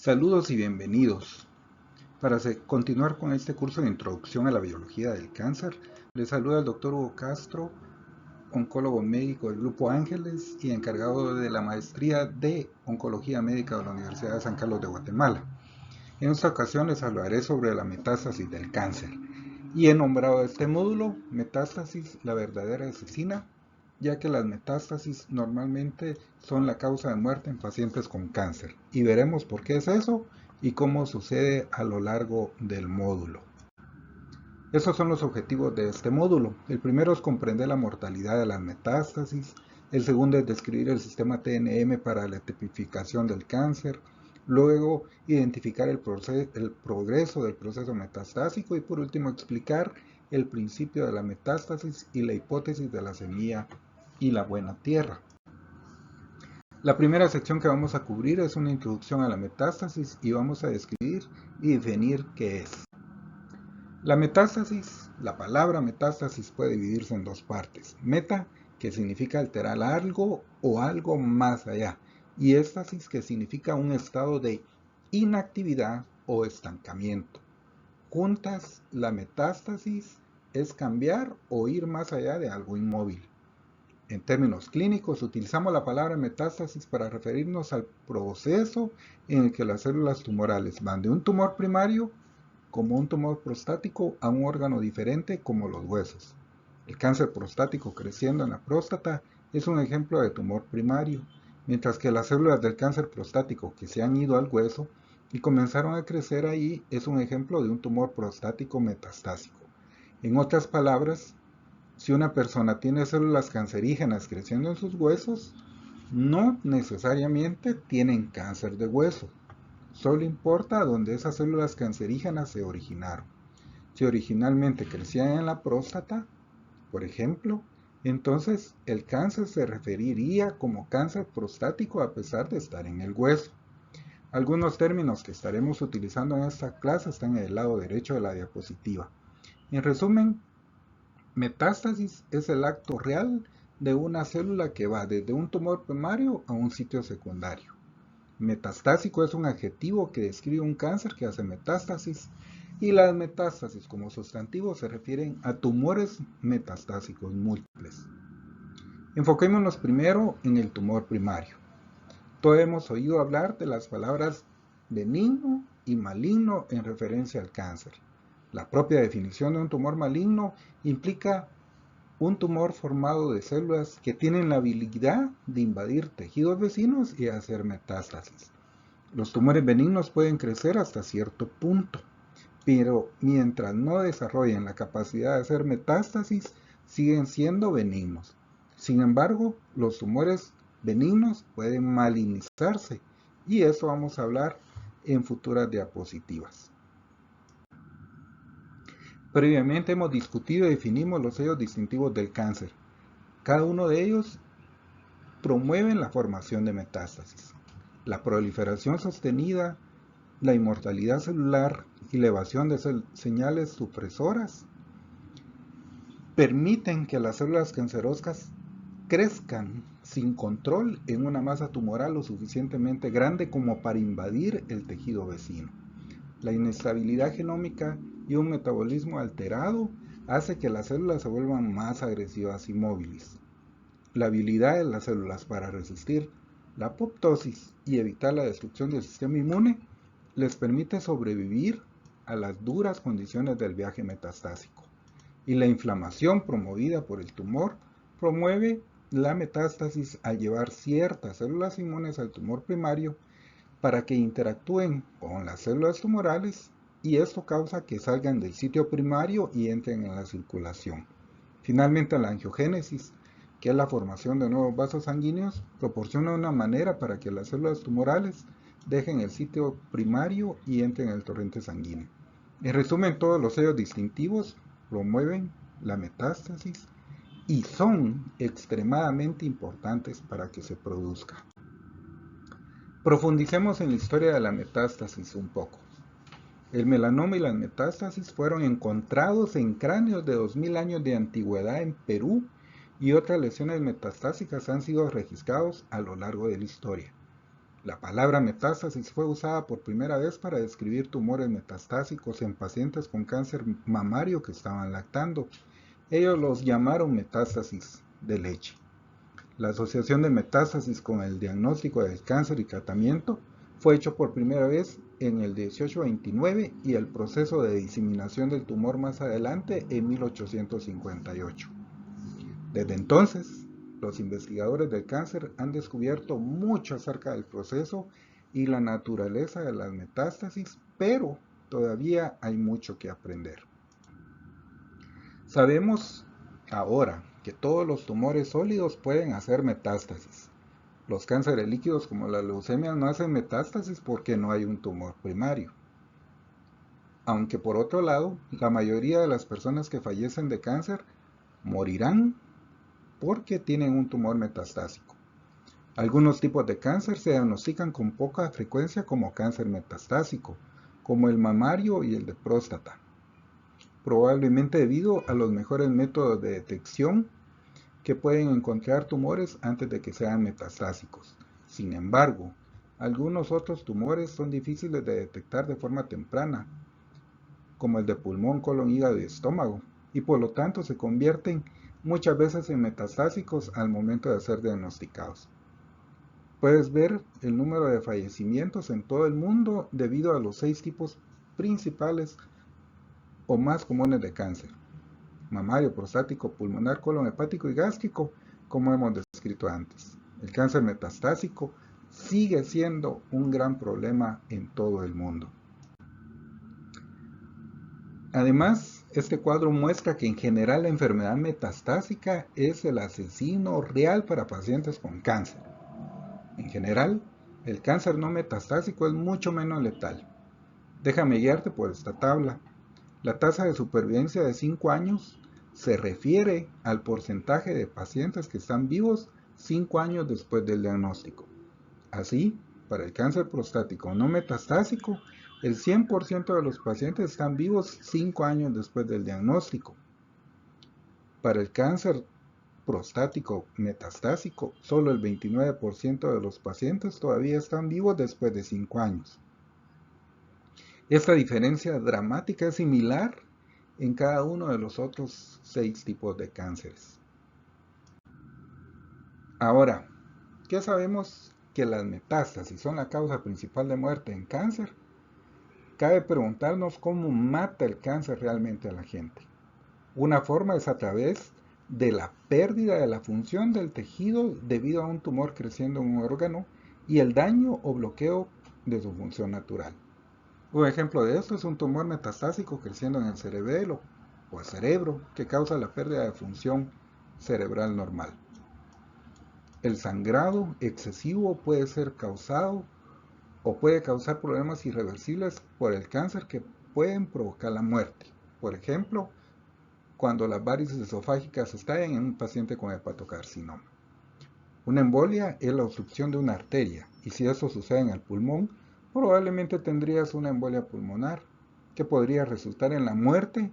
Saludos y bienvenidos. Para continuar con este curso de introducción a la biología del cáncer, les saluda el Dr. Hugo Castro, oncólogo médico del Grupo Ángeles y encargado de la maestría de Oncología Médica de la Universidad de San Carlos de Guatemala. En esta ocasión les hablaré sobre la metástasis del cáncer y he nombrado este módulo Metástasis, la verdadera asesina, ya que las metástasis normalmente son la causa de muerte en pacientes con cáncer, y veremos por qué es eso y cómo sucede a lo largo del módulo. Esos son los objetivos de este módulo. El primero es comprender la mortalidad de las metástasis, el segundo es describir el sistema TNM para la tipificación del cáncer, luego identificar el progreso del proceso metastásico y por último explicar el principio de la metástasis y la hipótesis de la semilla y la buena tierra. La primera sección que vamos a cubrir es una introducción a la metástasis y vamos a describir y definir qué es. La metástasis, la palabra metástasis puede dividirse en dos partes. Meta, que significa alterar algo o algo más allá, y éstasis, que significa un estado de inactividad o estancamiento. Juntas, la metástasis es cambiar o ir más allá de algo inmóvil. En términos clínicos, utilizamos la palabra metástasis para referirnos al proceso en el que las células tumorales van de un tumor primario, como un tumor prostático, a un órgano diferente como los huesos. El cáncer prostático creciendo en la próstata es un ejemplo de tumor primario, mientras que las células del cáncer prostático que se han ido al hueso y comenzaron a crecer ahí es un ejemplo de un tumor prostático metastásico. En otras palabras, si una persona tiene células cancerígenas creciendo en sus huesos, no necesariamente tienen cáncer de hueso. Solo importa dónde esas células cancerígenas se originaron. Si originalmente crecían en la próstata, por ejemplo, entonces el cáncer se referiría como cáncer prostático a pesar de estar en el hueso. Algunos términos que estaremos utilizando en esta clase están en el lado derecho de la diapositiva. En resumen, metástasis es el acto real de una célula que va desde un tumor primario a un sitio secundario. Metastásico es un adjetivo que describe un cáncer que hace metástasis, y las metástasis como sustantivo se refieren a tumores metastásicos múltiples. Enfoquémonos primero en el tumor primario. Todos hemos oído hablar de las palabras benigno y maligno en referencia al cáncer. La propia definición de un tumor maligno implica un tumor formado de células que tienen la habilidad de invadir tejidos vecinos y hacer metástasis. Los tumores benignos pueden crecer hasta cierto punto, pero mientras no desarrollen la capacidad de hacer metástasis, siguen siendo benignos. Sin embargo, los tumores benignos pueden malignizarse, y eso vamos a hablar en futuras diapositivas. Previamente hemos discutido y definimos los sellos distintivos del cáncer. Cada uno de ellos promueve la formación de metástasis. La proliferación sostenida, la inmortalidad celular y la evasión de señales supresoras permiten que las células cancerosas crezcan sin control en una masa tumoral lo suficientemente grande como para invadir el tejido vecino. La inestabilidad genómica y un metabolismo alterado hace que las células se vuelvan más agresivas y móviles. La habilidad de las células para resistir la apoptosis y evitar la destrucción del sistema inmune les permite sobrevivir a las duras condiciones del viaje metastásico. Y la inflamación promovida por el tumor promueve la metástasis al llevar ciertas células inmunes al tumor primario para que interactúen con las células tumorales, y esto causa que salgan del sitio primario y entren en la circulación. Finalmente, la angiogénesis, que es la formación de nuevos vasos sanguíneos, proporciona una manera para que las células tumorales dejen el sitio primario y entren en el torrente sanguíneo. En resumen, todos los sellos distintivos promueven la metástasis y son extremadamente importantes para que se produzca. Profundicemos en la historia de la metástasis un poco. El melanoma y las metástasis fueron encontrados en cráneos de 2000 años de antigüedad en Perú, y otras lesiones metastásicas han sido registrados a lo largo de la historia. La palabra metástasis fue usada por primera vez para describir tumores metastásicos en pacientes con cáncer mamario que estaban lactando. Ellos los llamaron metástasis de leche. La asociación de metástasis con el diagnóstico del cáncer y tratamiento fue hecho por primera vez en el 1829 y el proceso de diseminación del tumor más adelante en 1858. Desde entonces, los investigadores del cáncer han descubierto mucho acerca del proceso y la naturaleza de las metástasis, pero todavía hay mucho que aprender. Sabemos ahora que todos los tumores sólidos pueden hacer metástasis. Los cánceres líquidos como la leucemia no hacen metástasis porque no hay un tumor primario. Aunque por otro lado, la mayoría de las personas que fallecen de cáncer morirán porque tienen un tumor metastásico. Algunos tipos de cáncer se diagnostican con poca frecuencia como cáncer metastásico, como el mamario y el de próstata, probablemente debido a los mejores métodos de detección que pueden encontrar tumores antes de que sean metastásicos. Sin embargo, algunos otros tumores son difíciles de detectar de forma temprana, como el de pulmón, colon, hígado y estómago, y por lo tanto se convierten muchas veces en metastásicos al momento de ser diagnosticados. Puedes ver el número de fallecimientos en todo el mundo debido a los 6 tipos principales o más comunes de cáncer: mamario, prostático, pulmonar, colon, hepático y gástrico, como hemos descrito antes. El cáncer metastásico sigue siendo un gran problema en todo el mundo. Además, este cuadro muestra que en general la enfermedad metastásica es el asesino real para pacientes con cáncer. En general, el cáncer no metastásico es mucho menos letal. Déjame guiarte por esta tabla. La tasa de supervivencia de 5 años se refiere al porcentaje de pacientes que están vivos 5 años después del diagnóstico. Así, para el cáncer prostático no metastásico, el 100% de los pacientes están vivos 5 años después del diagnóstico. Para el cáncer prostático metastásico, solo el 29% de los pacientes todavía están vivos después de 5 años. Esta diferencia dramática es similar en cada uno de los otros 6 tipos de cánceres. Ahora, ¿qué sabemos que las metástasis son la causa principal de muerte en cáncer? Cabe preguntarnos cómo mata el cáncer realmente a la gente. Una forma es a través de la pérdida de la función del tejido debido a un tumor creciendo en un órgano y el daño o bloqueo de su función natural. Un ejemplo de esto es un tumor metastásico creciendo en el cerebelo o el cerebro que causa la pérdida de función cerebral normal. El sangrado excesivo puede ser causado o puede causar problemas irreversibles por el cáncer que pueden provocar la muerte. Por ejemplo, cuando las varices esofágicas estallan en un paciente con hepatocarcinoma. Una embolia es la obstrucción de una arteria, y si eso sucede en el pulmón, probablemente tendrías una embolia pulmonar, que podría resultar en la muerte,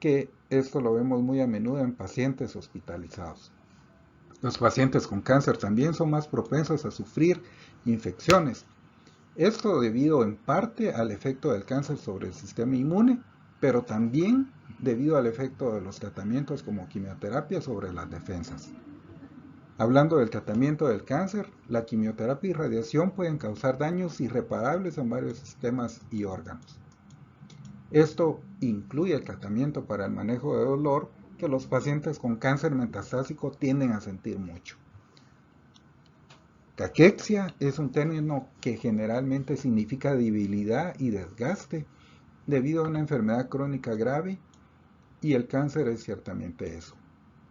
que esto lo vemos muy a menudo en pacientes hospitalizados. Los pacientes con cáncer también son más propensos a sufrir infecciones. Esto debido en parte al efecto del cáncer sobre el sistema inmune, pero también debido al efecto de los tratamientos como quimioterapia sobre las defensas. Hablando del tratamiento del cáncer, la quimioterapia y radiación pueden causar daños irreparables en varios sistemas y órganos. Esto incluye el tratamiento para el manejo de dolor que los pacientes con cáncer metastásico tienden a sentir mucho. Caquexia es un término que generalmente significa debilidad y desgaste debido a una enfermedad crónica grave, y el cáncer es ciertamente eso.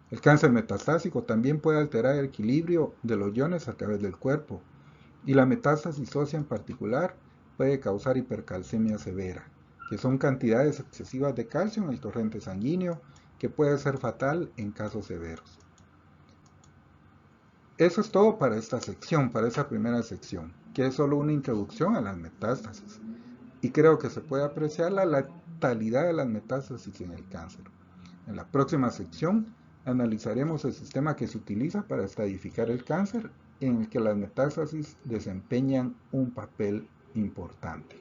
El cáncer metastásico también puede alterar el equilibrio de los iones a través del cuerpo, y la metástasis ósea en particular puede causar hipercalcemia severa, que son cantidades excesivas de calcio en el torrente sanguíneo que puede ser fatal en casos severos. Eso es todo para esta sección, para esa primera sección, que es solo una introducción a las metástasis. Y creo que se puede apreciar la letalidad de las metástasis en el cáncer. En la próxima sección analizaremos el sistema que se utiliza para estadificar el cáncer en el que las metástasis desempeñan un papel importante.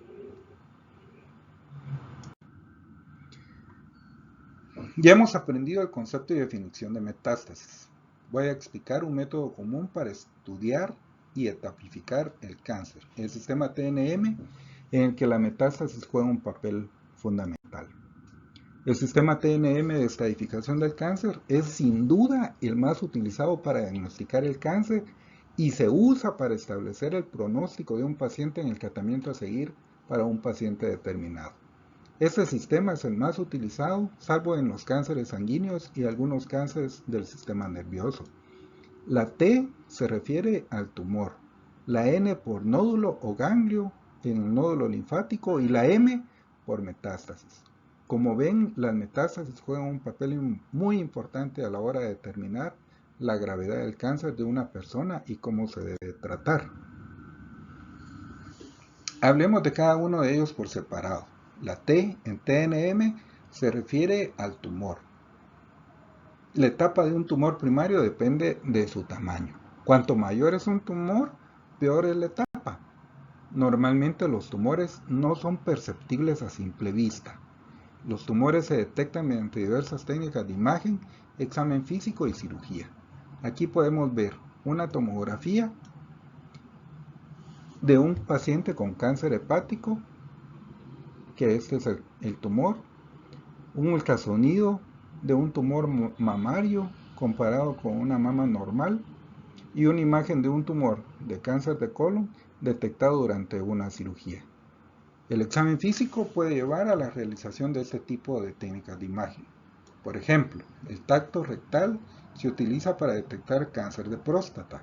Ya hemos aprendido el concepto y definición de metástasis. Voy a explicar un método común para estudiar y etapificar el cáncer, el sistema TNM, en el que la metástasis juega un papel fundamental. El sistema TNM de estadificación del cáncer es sin duda el más utilizado para diagnosticar el cáncer y se usa para establecer el pronóstico de un paciente en el tratamiento a seguir para un paciente determinado. Este sistema es el más utilizado, salvo en los cánceres sanguíneos y algunos cánceres del sistema nervioso. La T se refiere al tumor, la N por nódulo o ganglio en el nódulo linfático y la M por metástasis. Como ven, las metástasis juegan un papel muy importante a la hora de determinar la gravedad del cáncer de una persona y cómo se debe tratar. Hablemos de cada uno de ellos por separado. La T en TNM se refiere al tumor. La etapa de un tumor primario depende de su tamaño. Cuanto mayor es un tumor, peor es la etapa. Normalmente los tumores no son perceptibles a simple vista. Los tumores se detectan mediante diversas técnicas de imagen, examen físico y cirugía. Aquí podemos ver una tomografía de un paciente con cáncer hepático, que este es el tumor, un ultrasonido de un tumor mamario comparado con una mama normal y una imagen de un tumor de cáncer de colon detectado durante una cirugía. El examen físico puede llevar a la realización de este tipo de técnicas de imagen. Por ejemplo, el tacto rectal se utiliza para detectar cáncer de próstata,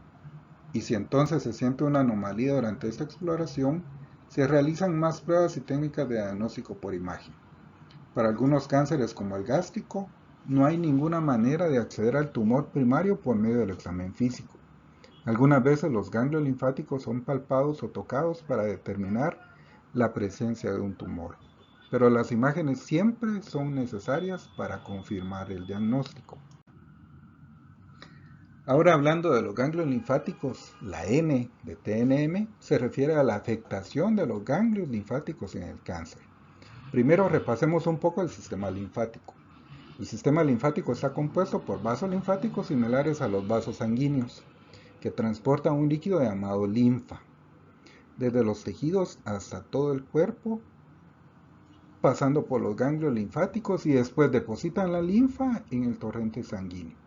y si entonces se siente una anomalía durante esta exploración, se realizan más pruebas y técnicas de diagnóstico por imagen. Para algunos cánceres como el gástrico, no hay ninguna manera de acceder al tumor primario por medio del examen físico. Algunas veces los ganglios linfáticos son palpados o tocados para determinar la presencia de un tumor, pero las imágenes siempre son necesarias para confirmar el diagnóstico. Ahora hablando de los ganglios linfáticos, la N de TNM se refiere a la afectación de los ganglios linfáticos en el cáncer. Primero repasemos un poco el sistema linfático. El sistema linfático está compuesto por vasos linfáticos similares a los vasos sanguíneos, que transportan un líquido llamado linfa, desde los tejidos hasta todo el cuerpo, pasando por los ganglios linfáticos y después depositan la linfa en el torrente sanguíneo.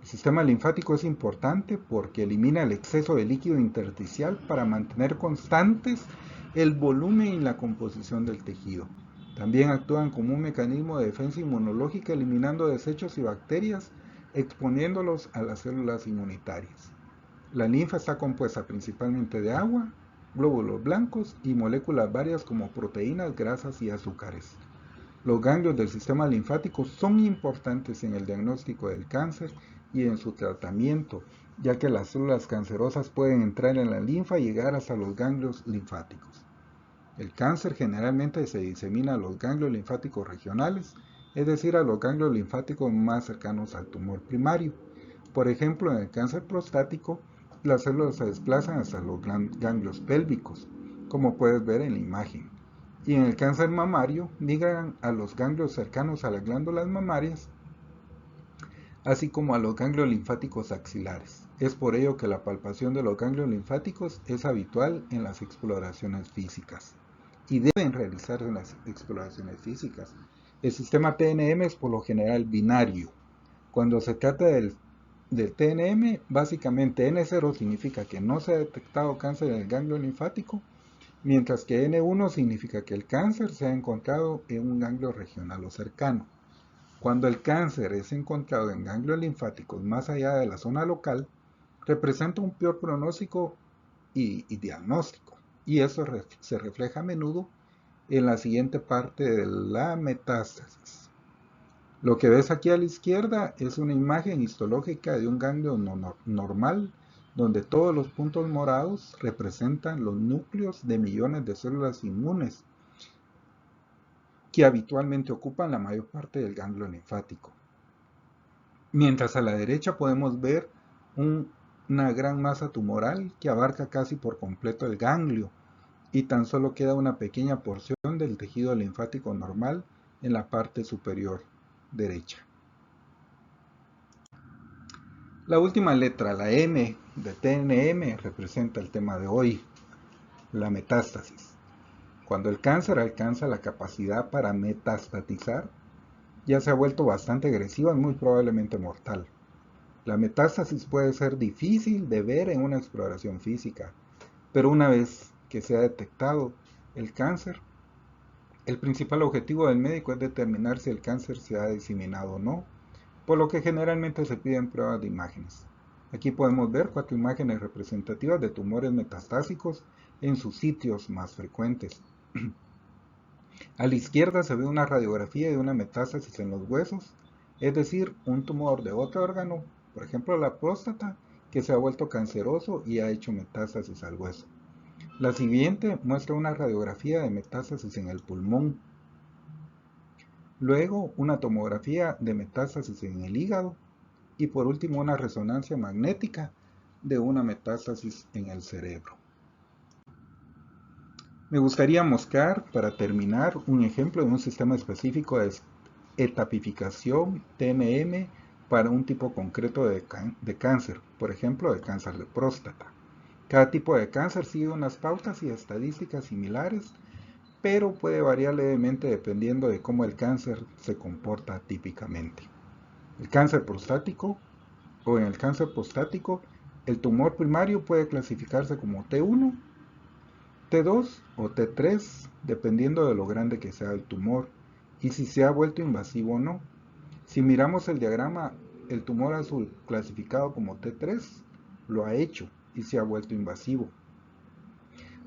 El sistema linfático es importante porque elimina el exceso de líquido intersticial para mantener constantes el volumen y la composición del tejido. También actúan como un mecanismo de defensa inmunológica eliminando desechos y bacterias, exponiéndolos a las células inmunitarias. La linfa está compuesta principalmente de agua, glóbulos blancos y moléculas varias como proteínas, grasas y azúcares. Los ganglios del sistema linfático son importantes en el diagnóstico del cáncer y en su tratamiento, ya que las células cancerosas pueden entrar en la linfa y llegar hasta los ganglios linfáticos. El cáncer generalmente se disemina a los ganglios linfáticos regionales, es decir, a los ganglios linfáticos más cercanos al tumor primario. Por ejemplo, en el cáncer prostático, las células se desplazan hasta los ganglios pélvicos, como puedes ver en la imagen. Y en el cáncer mamario, migran a los ganglios cercanos a las glándulas mamarias, así como a los ganglios linfáticos axilares. Es por ello que la palpación de los ganglios linfáticos es habitual en las exploraciones físicas y deben realizarse en las exploraciones físicas. El sistema TNM es por lo general binario. Cuando se trata del TNM, básicamente N0 significa que no se ha detectado cáncer en el ganglio linfático, mientras que N1 significa que el cáncer se ha encontrado en un ganglio regional o cercano. Cuando el cáncer es encontrado en ganglios linfáticos más allá de la zona local, representa un peor pronóstico y diagnóstico, y eso se refleja a menudo en la siguiente parte de la metástasis. Lo que ves aquí a la izquierda es una imagen histológica de un ganglio normal, donde todos los puntos morados representan los núcleos de millones de células inmunes que habitualmente ocupan la mayor parte del ganglio linfático. Mientras a la derecha podemos ver un una gran masa tumoral que abarca casi por completo el ganglio y tan solo queda una pequeña porción del tejido linfático normal en la parte superior derecha. La última letra, la M de TNM, representa el tema de hoy, la metástasis. Cuando el cáncer alcanza la capacidad para metastatizar, ya se ha vuelto bastante agresiva y muy probablemente mortal. La metástasis puede ser difícil de ver en una exploración física, pero una vez que se ha detectado el cáncer, el principal objetivo del médico es determinar si el cáncer se ha diseminado o no, por lo que generalmente se piden pruebas de imágenes. Aquí podemos ver 4 imágenes representativas de tumores metastásicos en sus sitios más frecuentes. A la izquierda se ve una radiografía de una metástasis en los huesos, es decir, un tumor de otro órgano, por ejemplo la próstata, que se ha vuelto canceroso y ha hecho metástasis al hueso. La siguiente muestra una radiografía de metástasis en el pulmón. Luego una tomografía de metástasis en el hígado y por último una resonancia magnética de una metástasis en el cerebro. Me gustaría mostrar, para terminar, un ejemplo de un sistema específico de etapificación TNM para un tipo concreto de cáncer, por ejemplo, el cáncer de próstata. Cada tipo de cáncer sigue unas pautas y estadísticas similares, pero puede variar levemente dependiendo de cómo el cáncer se comporta típicamente. El cáncer prostático o en el cáncer prostático, el tumor primario puede clasificarse como T1, T2 o T3, dependiendo de lo grande que sea el tumor y si se ha vuelto invasivo o no. Si miramos el diagrama, el tumor azul clasificado como T3 lo ha hecho y se ha vuelto invasivo.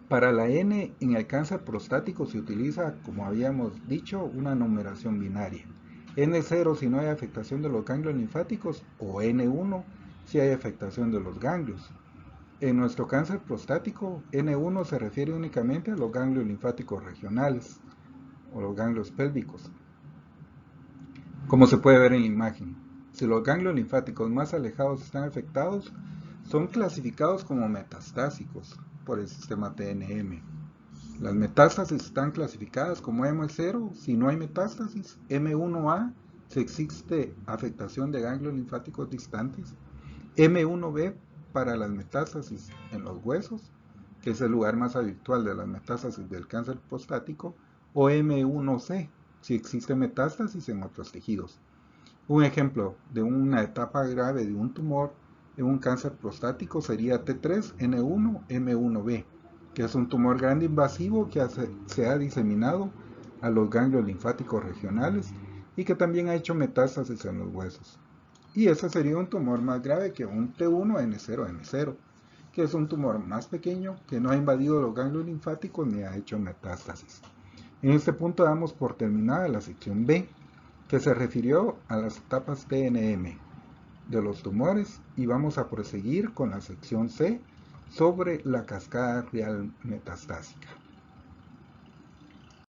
Para la N en el cáncer prostático se utiliza, como habíamos dicho, una numeración binaria. N0 si no hay afectación de los ganglios linfáticos o N1 si hay afectación de los ganglios. En nuestro cáncer prostático, N1 se refiere únicamente a los ganglios linfáticos regionales o los ganglios pélvicos, como se puede ver en la imagen. Si los ganglios linfáticos más alejados están afectados, son clasificados como metastásicos por el sistema TNM. Las metástasis están clasificadas como M0 si no hay metástasis, M1A si existe afectación de ganglios linfáticos distantes, M1B para las metástasis en los huesos, que es el lugar más habitual de las metástasis del cáncer prostático, o M1C si existe metástasis en otros tejidos. Un ejemplo de una etapa grave de un tumor en un cáncer prostático sería T3N1M1B, que es un tumor grande invasivo que se ha diseminado a los ganglios linfáticos regionales y que también ha hecho metástasis en los huesos. Y ese sería un tumor más grave que un T1N0M0, que es un tumor más pequeño que no ha invadido los ganglios linfáticos ni ha hecho metástasis. En este punto damos por terminada la sección B, que se refirió a las etapas TNM de los tumores, y vamos a proseguir con la sección C sobre la cascada real metastásica.